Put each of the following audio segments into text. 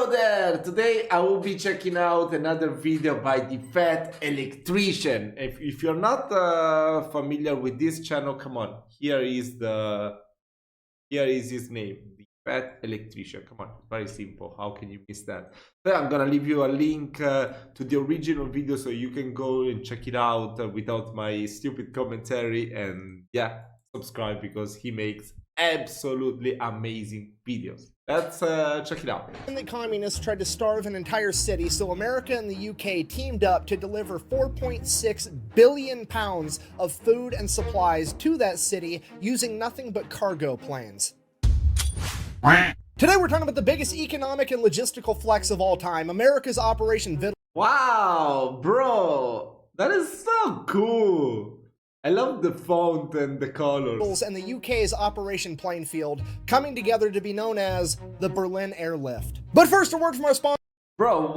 Hello there! Today I will be checking out another video by the Fat Electrician. If you're not familiar with this channel, come on. Here is his name, the Fat Electrician. Come on, very simple. How can you miss that? Then I'm gonna leave you a link to the original video so you can go and check it out without my stupid commentary. And yeah, subscribe because he makes absolutely amazing videos. Let's check it out. The communists tried to starve an entire city, so America and the UK teamed up to deliver 4.6 billion pounds of food and supplies to that city using nothing but cargo planes. Today we're talking about the biggest economic and logistical flex of all time, America's Operation Vital. Wow, bro, that is so cool. I love the font and the colors. And the UK's Operation Plainfield coming together to be known as the Berlin Airlift. But first, a word from our sponsor. Bro,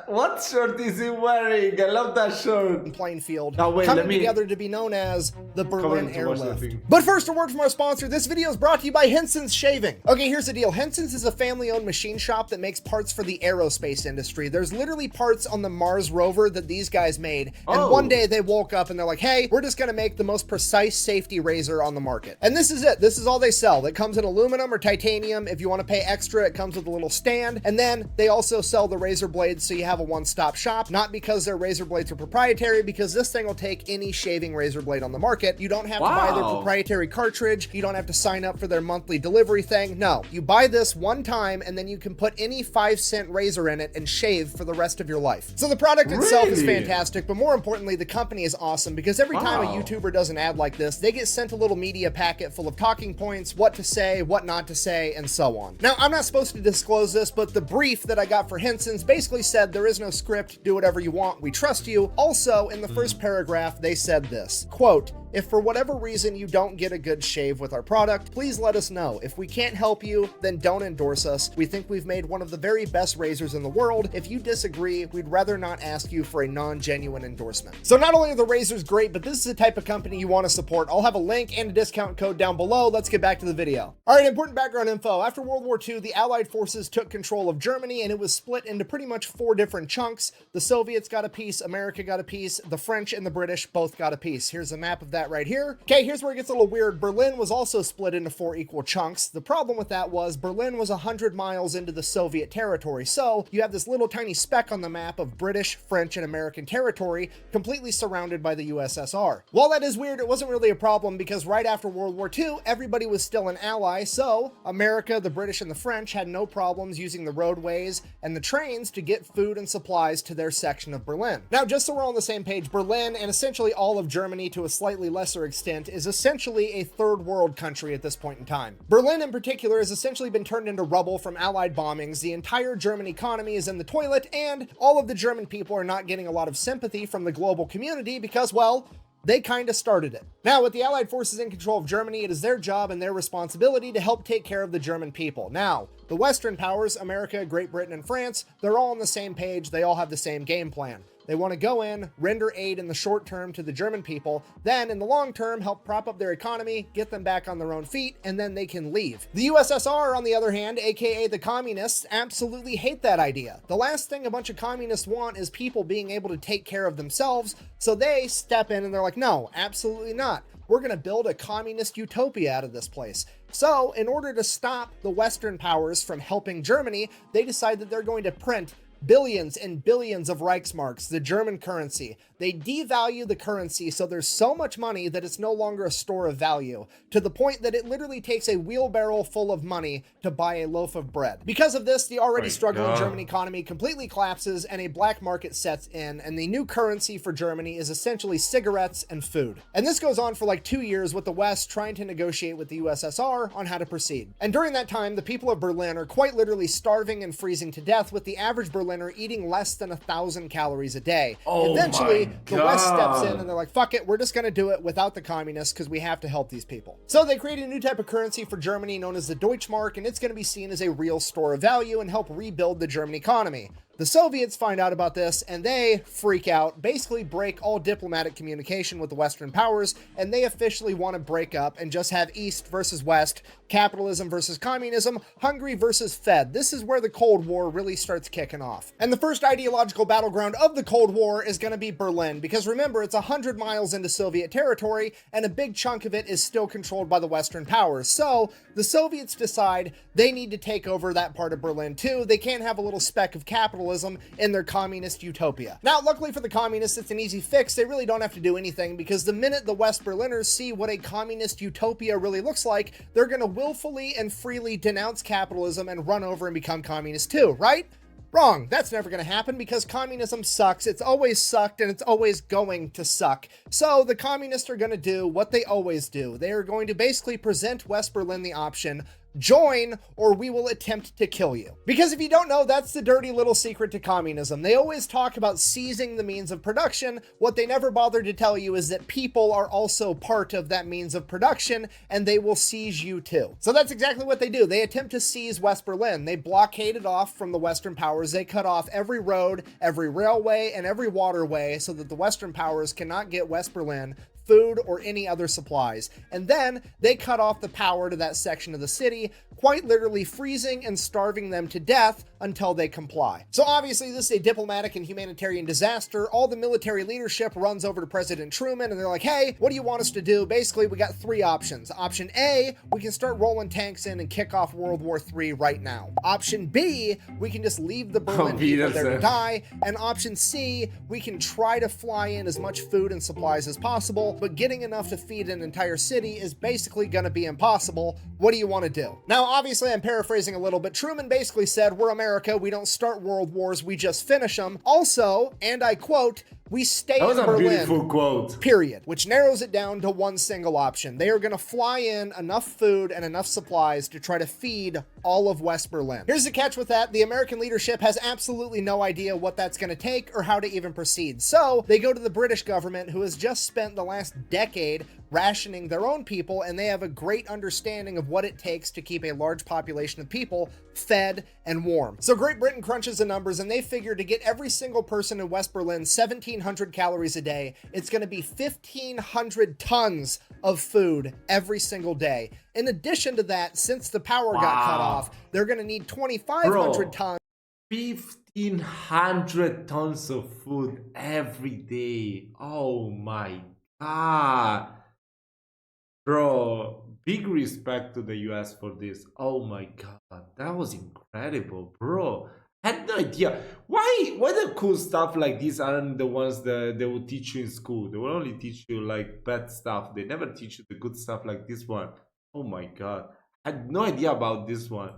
what shirt is he wearing? I love that shirt. Plainfield. Now wait, coming together to be known as the Berlin Airlift. But first, a word from our sponsor. This video is brought to you by Henson Shaving. Okay, here's the deal. Henson's is a family-owned machine shop that makes parts for the aerospace industry. There's literally parts on the Mars rover that these guys made. And one day they woke up and they're like, hey, we're just gonna make the most precise safety razor on the market. And this is it. This is all they sell. It comes in aluminum or titanium. If you want to pay extra, it comes with a little stand. And then they also sell the razor blades, so you have a one-stop shop. Not because their razor blades are proprietary, because this thing will take any shaving razor blade on the market. You don't have to buy their proprietary cartridge. You don't have to sign up for their monthly delivery thing. No, you buy this one time and then you can put any 5-cent razor in it and shave for the rest of your life. So the product itself is fantastic, but more importantly, the company is awesome because every time a YouTuber does an ad like this, they get sent a little media packet full of talking points, what to say, what not to say, and so on. Now, I'm not supposed to disclose this, but the brief that I got for Henson's basically said there is no script, do whatever you want, we trust you. Also, in the first paragraph, they said this, quote, if for whatever reason you don't get a good shave with our product, please let us know. If we can't help you, then don't endorse us. We think we've made one of the very best razors in the world. If you disagree, we'd rather not ask you for a non-genuine endorsement. So not only are the razors great, but this is the type of company you want to support. I'll have a link and a discount code down below. Let's get back to the video. All right, important background info. After World War II, the Allied forces took control of Germany and it was split into pretty much 4 different chunks. The Soviets got a piece, America got a piece, the French and the British both got a piece. Here's a map of that right here. Okay, here's where it gets a little weird. Berlin was also split into 4 equal chunks. The problem with that was Berlin was 100 miles into the Soviet territory. So you have this little tiny speck on the map of British, French, and American territory completely surrounded by the USSR. While that is weird, it wasn't really a problem because right after World War II, everybody was still an ally. So America, the British, and the French had no problems using the roadways and the trains to get food and supplies to their section of Berlin. Now, just so we're on the same page, Berlin and essentially all of Germany to a slightly lesser extent is essentially a third world country at this point in time. Berlin in particular has essentially been turned into rubble from Allied bombings. The entire German economy is in the toilet and all of the German people are not getting a lot of sympathy from the global community because, well, they kind of started it. Now, with the Allied forces in control of Germany, it is their job and their responsibility to help take care of the German people. Now, the Western powers, America, Great Britain, and France, they're all on the same page. They all have the same game plan. They want to go in, render aid in the short term to the German people, then in the long term, help prop up their economy, get them back on their own feet, and then they can leave. The USSR, on the other hand, aka the communists, absolutely hate that idea. The last thing a bunch of communists want is people being able to take care of themselves, so they step in and they're like, no, absolutely not. We're going to build a communist utopia out of this place. So, in order to stop the Western powers from helping Germany, they decide that they're going to print billions and billions of Reichsmarks, the German currency. They devalue the currency so there's so much money that it's no longer a store of value, to the point that it literally takes a wheelbarrow full of money to buy a loaf of bread. Because of this, the already struggling German economy completely collapses and a black market sets in, and the new currency for Germany is essentially cigarettes and food. And this goes on for like 2 years with the West trying to negotiate with the USSR on how to proceed. And during that time, the people of Berlin are quite literally starving and freezing to death, with the average Berliner eating less than 1,000 calories a day. Eventually, the West steps in and they're like, fuck it, we're just going to do it without the communists because we have to help these people. So they created a new type of currency for Germany known as the Deutschmark, and it's going to be seen as a real store of value and help rebuild the German economy. The Soviets find out about this and they freak out, basically break all diplomatic communication with the Western powers, and they officially want to break up and just have East versus West, capitalism versus communism, Hungary versus Fed. This is where the Cold War really starts kicking off. And the first ideological battleground of the Cold War is going to be Berlin, because remember, it's 100 miles into Soviet territory and a big chunk of it is still controlled by the Western powers. So the Soviets decide they need to take over that part of Berlin too. They can't have a little speck of capitalism in their communist utopia. Now, luckily for the communists, it's an easy fix. They really don't have to do anything, because the minute the West Berliners see what a communist utopia really looks like, they're going to willfully and freely denounce capitalism and run over and become communists too, right? Wrong. That's never going to happen, because communism sucks. It's always sucked and it's always going to suck. So the communists are going to do what they always do. They are going to basically present West Berlin the option: join or we will attempt to kill you. Because if you don't know, that's the dirty little secret to communism. They always talk about seizing the means of production. What they never bother to tell you is that people are also part of that means of production, and they will seize you too. So that's exactly what they do. They attempt to seize West Berlin. They blockade it off from the Western powers. They cut off every road, every railway, and every waterway so that the Western powers cannot get West Berlin food or any other supplies. And then they cut off the power to that section of the city, quite literally freezing and starving them to death until they comply. So obviously this is a diplomatic and humanitarian disaster. All the military leadership runs over to President Truman and they're like, hey, what do you want us to do? Basically, we got three options. Option A, we can start rolling tanks in and kick off World War III right now. Option B, we can just leave the Berlin people there to die. And option C, we can try to fly in as much food and supplies as possible, but getting enough to feed an entire city is basically going to be impossible. What do you want to do? Now, obviously, I'm paraphrasing a little, but Truman basically said, we're America, we don't start world wars, we just finish them. Also, and I quote, we stay in Berlin. That was a beautiful quote. Period. Which narrows it down to one single option. They are going to fly in enough food and enough supplies to try to feed all of West Berlin. Here's the catch with that. The American leadership has absolutely no idea what that's going to take or how to even proceed. So they go to the British government, who has just spent the last decade rationing their own people, and they have a great understanding of what it takes to keep a large population of people fed and warm. So Great Britain crunches the numbers, and they figure to get every single person in West Berlin 1,700 calories a day, it's going to be 1,500 tons of food every single day. In addition to that, since the power got cut off, they're going to need 2,500 tons. 1,500 tons of food every day. Oh my God. Bro, big respect to the US for this. Oh my God, that was incredible, bro. I had no idea. Why the cool stuff like this aren't the ones that they will teach you in school? They will only teach you like bad stuff. They never teach you the good stuff like this one. Oh my God, I had no idea about this one.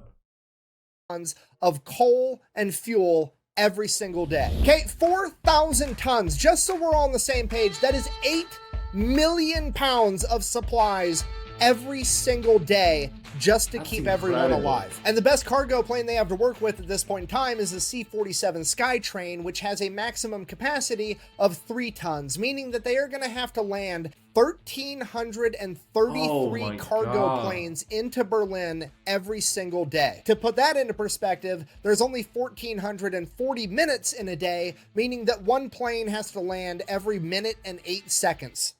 Tons of coal and fuel every single day. Okay, 4,000 tons, just so we're all on the same page, that is 8 million pounds of supplies every single day just to keep everyone alive. And the best cargo plane they have to work with at this point in time is the C-47 Skytrain, which has a maximum capacity of 3 tons, meaning that they are going to have to land 1,333 cargo planes into Berlin every single day. To put that into perspective, there's only 1,440 minutes in a day, meaning that one plane has to land every minute and 8 seconds.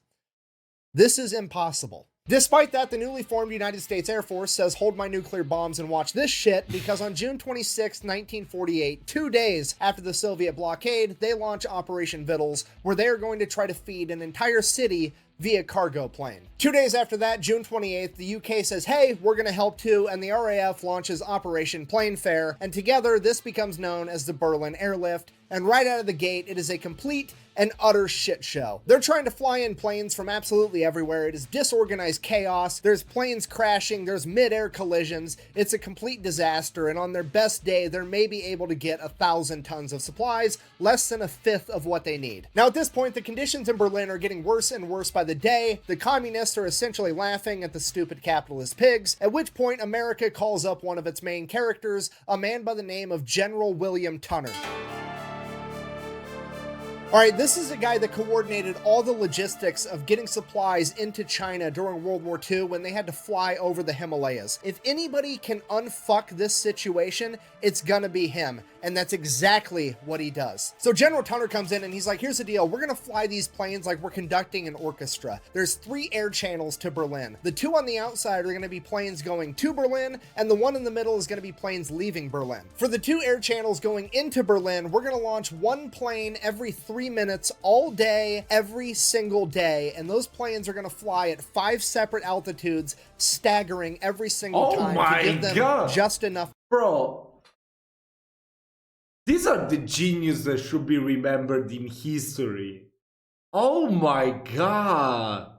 This is impossible. Despite that, the newly formed United States Air Force says, hold my nuclear bombs and watch this shit, because on June 26, 1948, 2 days after the Soviet blockade, they launch Operation Vittles, where they are going to try to feed an entire city via cargo plane. 2 days after that, June 28th, the UK says, hey, we're going to help too, and the RAF launches Operation Planefare, and together this becomes known as the Berlin Airlift, and right out of the gate, it is a complete and utter shit show. They're trying to fly in planes from absolutely everywhere. It is disorganized chaos. There's planes crashing. There's mid-air collisions. It's a complete disaster, and on their best day, they're maybe able to get 1,000 tons of supplies, less than a fifth of what they need. Now, at this point, the conditions in Berlin are getting worse and worse by the day. The communists are essentially laughing at the stupid capitalist pigs, at which point America calls up one of its main characters, a man by the name of General William Tunner. All right, this is a guy that coordinated all the logistics of getting supplies into China during World War II when they had to fly over the Himalayas. If anybody can unfuck this situation, it's gonna be him. And that's exactly what he does. So General Tunner comes in and he's like, here's the deal. We're gonna fly these planes like we're conducting an orchestra. There's 3 air channels to Berlin. The 2 on the outside are gonna be planes going to Berlin, and the one in the middle is gonna be planes leaving Berlin. For the 2 air channels going into Berlin, we're gonna launch 1 plane every 3 minutes all day, every single day. And those planes are gonna fly at 5 separate altitudes, staggering every single time to give them just enough. Bro. These are the geniuses that should be remembered in history. Oh my god.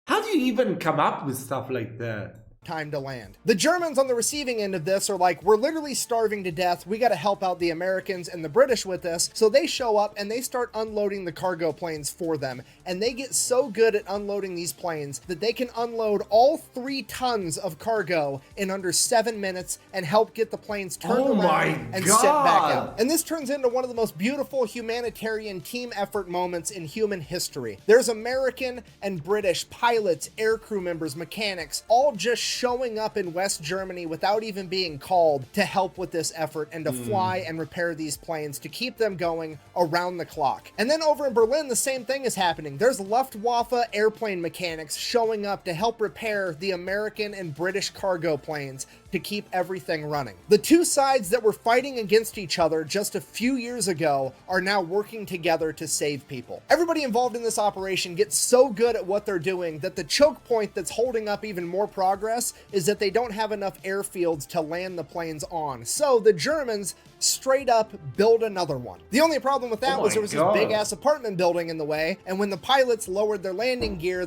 How do you even come up with stuff like that? Time to land. The Germans on the receiving end of this are like, we're literally starving to death. We got to help out the Americans and the British with this. So they show up and they start unloading the cargo planes for them. And they get so good at unloading these planes that they can unload all 3 tons of cargo in under 7 minutes and help get the planes turned around and sent back out. And this turns into one of the most beautiful humanitarian team effort moments in human history. There's American and British pilots, air crew members, mechanics, all just showing up in West Germany without even being called to help with this effort and to fly and repair these planes to keep them going around the clock. And then over in Berlin, the same thing is happening. There's Luftwaffe airplane mechanics showing up to help repair the American and British cargo planes to keep everything running. The 2 sides that were fighting against each other just a few years ago are now working together to save people. Everybody involved in this operation gets so good at what they're doing that the choke point that's holding up even more progress is that they don't have enough airfields to land the planes on. So the Germans straight up build another one. The only problem with that was there was this big ass apartment building in the way, and when the pilots lowered their landing gear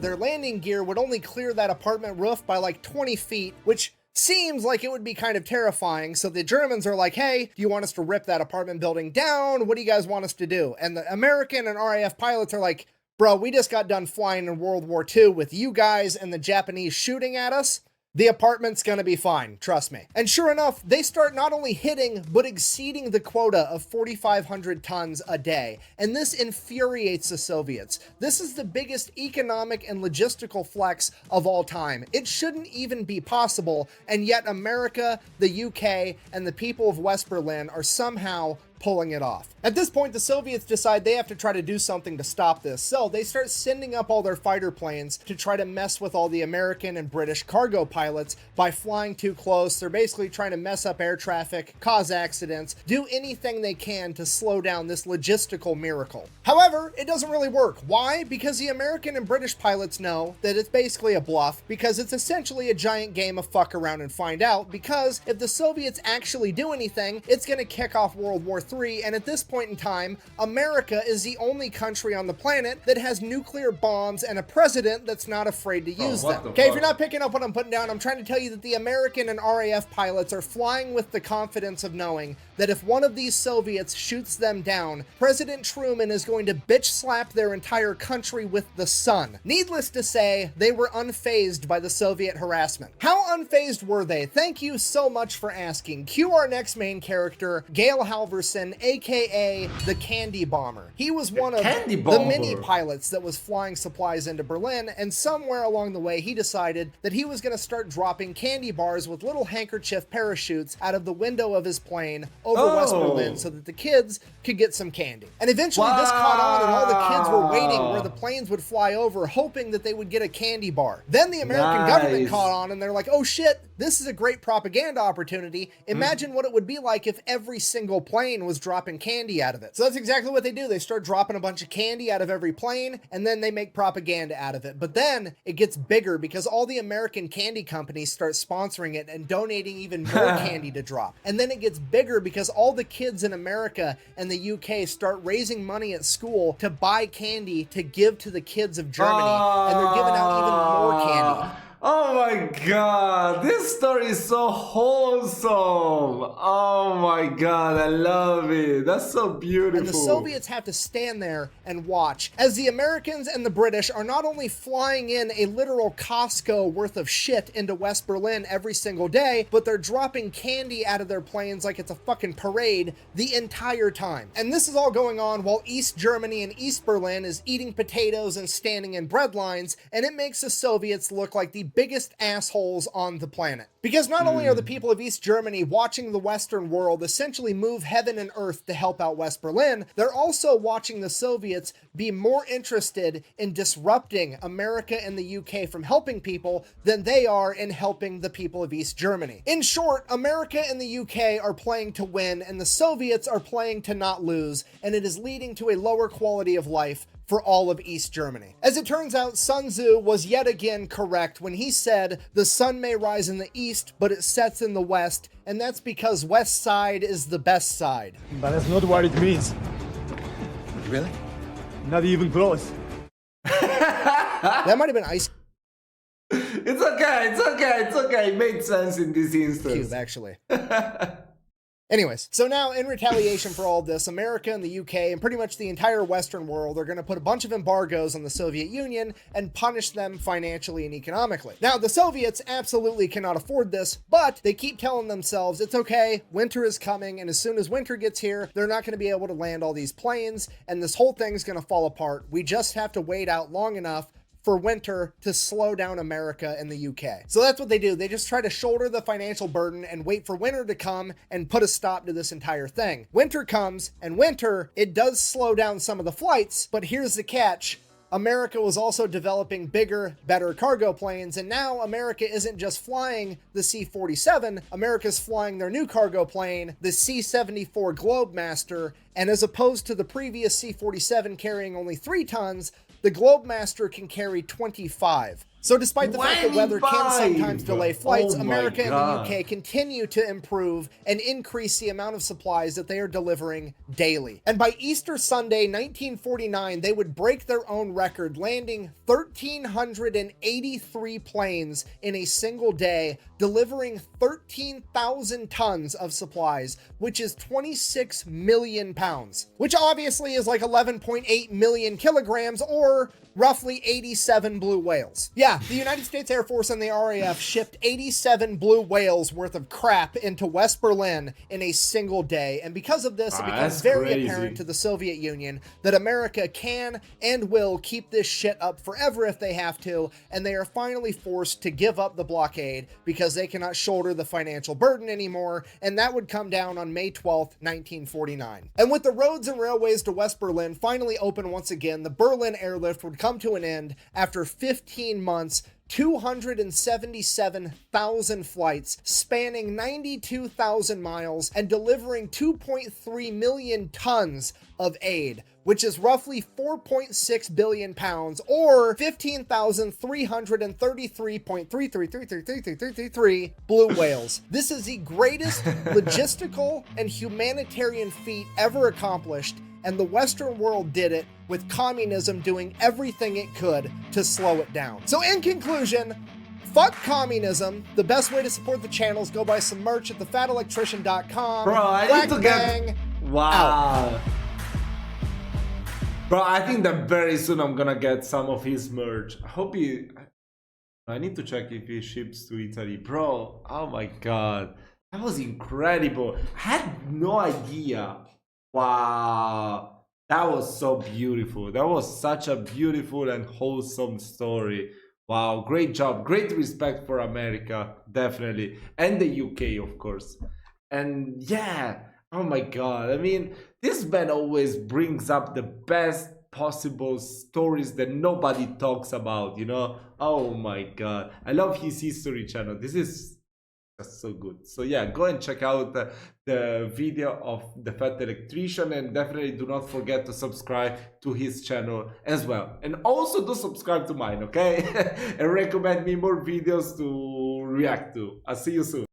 would only clear that apartment roof by like 20 feet, which seems like it would be kind of terrifying. So the Germans are like, hey, do you want us to rip that apartment building down? What do you guys want us to do? And the American and RAF pilots are like, bro, we just got done flying in World War II with you guys and the Japanese shooting at us. The apartment's gonna be fine, trust me. And sure enough, they start not only hitting, but exceeding the quota of 4,500 tons a day. And this infuriates the Soviets. This is the biggest economic and logistical flex of all time. It shouldn't even be possible, and yet America, the UK, and the people of West Berlin are somehow pulling it off. At this point, the Soviets decide they have to try to do something to stop this, so they start sending up all their fighter planes to try to mess with all the American and British cargo pilots by flying too close. They're basically trying to mess up air traffic, cause accidents, do anything they can to slow down this logistical miracle. However, it doesn't really work. Why? Because the American and British pilots know that it's basically a bluff, because it's essentially a giant game of fuck around and find out, because if the Soviets actually do anything, it's going to kick off World War III, and at this point in time, America is the only country on the planet that has nuclear bombs and a president that's not afraid to use them. Okay, if you're not picking up what I'm putting down, I'm trying to tell you that the American and RAF pilots are flying with the confidence of knowing that if one of these Soviets shoots them down, President Truman is going to bitch slap their entire country with the sun. Needless to say, they were unfazed by the Soviet harassment. How unfazed were they? Thank you so much for asking. Cue our next main character, Gale Halverson, aka the Candy Bomber. He was one of the many pilots that was flying supplies into Berlin, and somewhere along the way he decided that he was going to start dropping candy bars with little handkerchief parachutes out of the window of his plane over West Berlin so that the kids could get some candy. And eventually this caught on, and all the kids were waiting where the planes would fly over, hoping that they would get a candy bar. Then the American government caught on, and they're like, oh shit, this is a great propaganda opportunity. Imagine what it would be like if every single plane was dropping candy out of it. So that's exactly what they do. They start dropping a bunch of candy out of every plane, and then they make propaganda out of it. But then it gets bigger because all the American candy companies start sponsoring it and donating even more candy to drop. And then it gets bigger because all the kids in America and the UK start raising money at school to buy candy to give to the kids of Germany, and they're giving out even more candy. Oh my god, this story is so wholesome. Oh my god, I love it. That's so beautiful. And the Soviets have to stand there and watch as the Americans and the British are not only flying in a literal Costco worth of shit into West Berlin every single day, but they're dropping candy out of their planes like it's a fucking parade the entire time. And this is all going on while East Germany and East Berlin is eating potatoes and standing in bread lines, and it makes the Soviets look like the biggest assholes on the planet. Because not only are the people of East Germany watching the Western world essentially move heaven and earth to help out West Berlin, they're also watching the Soviets be more interested in disrupting America and the UK from helping people than they are in helping the people of East Germany. In short, America and the UK are playing to win, and the Soviets are playing to not lose, and it is leading to a lower quality of life for all of East Germany. As it turns out, Sun Tzu was yet again correct when he said, "The sun may rise in the east, but it sets in the west, and that's because west side is the best side." But that's not what it means. Really? Not even close. That might have been Ice It's okay, it's okay, it's okay. It made sense in this instance. Cube, actually. Anyways, so now in retaliation for all this, America and the UK and pretty much the entire Western world are going to put a bunch of embargoes on the Soviet Union and punish them financially and economically. Now, the Soviets absolutely cannot afford this, but they keep telling themselves it's okay, winter is coming, and as soon as winter gets here, they're not going to be able to land all these planes, and this whole thing's going to fall apart. We just have to wait out long enough for winter to slow down America and the UK. So that's what they do. They just try to shoulder the financial burden and wait for winter to come and put a stop to this entire thing. Winter comes, and winter, it does slow down some of the flights, but here's the catch. America was also developing bigger, better cargo planes, and now America isn't just flying the C-47, America's flying their new cargo plane, the C-74 Globemaster, and as opposed to the previous C-47 carrying only 3 tons, the Globemaster can carry 25. So despite the fact that weather can sometimes delay flights, America and the UK continue to improve and increase the amount of supplies that they are delivering daily. And by Easter Sunday, 1949, they would break their own record, landing 1,383 planes in a single day, delivering 13,000 tons of supplies, which is 26 million pounds, which obviously is like 11.8 million kilograms or roughly 87 blue whales. Yeah, the United States Air Force and the RAF shipped 87 blue whales worth of crap into West Berlin in a single day. And because of this, it becomes very apparent to the Soviet Union that America can and will keep this shit up forever if they have to. And they are finally forced to give up the blockade because they cannot shoulder the financial burden anymore. And that would come down on May 12th, 1949. And with the roads and railways to West Berlin finally open once again, the Berlin Airlift would come to an end after 15 months, 277,000 flights spanning 92,000 miles and delivering 2.3 million tons of aid, which is roughly 4.6 billion pounds or 15,333.333333333 blue whales. This is the greatest logistical and humanitarian feat ever accomplished, and the Western world did it with communism doing everything it could to slow it down. So in conclusion, fuck communism. The best way to support the channel is go buy some merch at thefatelectrician.com. Bro, I need to get... Wow. Out. Bro, I think that very soon I'm gonna get some of his merch. I hope he... I need to check if he ships to Italy. Bro, oh my god. That was incredible. I had no idea. Wow. That was so beautiful. That was such a beautiful and wholesome story. Wow, great job. Great respect for America, definitely. And the UK, of course. And yeah, oh my god. I mean, this man always brings up the best possible stories that nobody talks about, you know? Oh my god. I love his history channel. This is just so good. So yeah, go and check out the video of the Fat Electrician, and definitely do not forget to subscribe to his channel as well. And also do subscribe to mine, okay? And recommend me more videos to react to. I'll see you soon.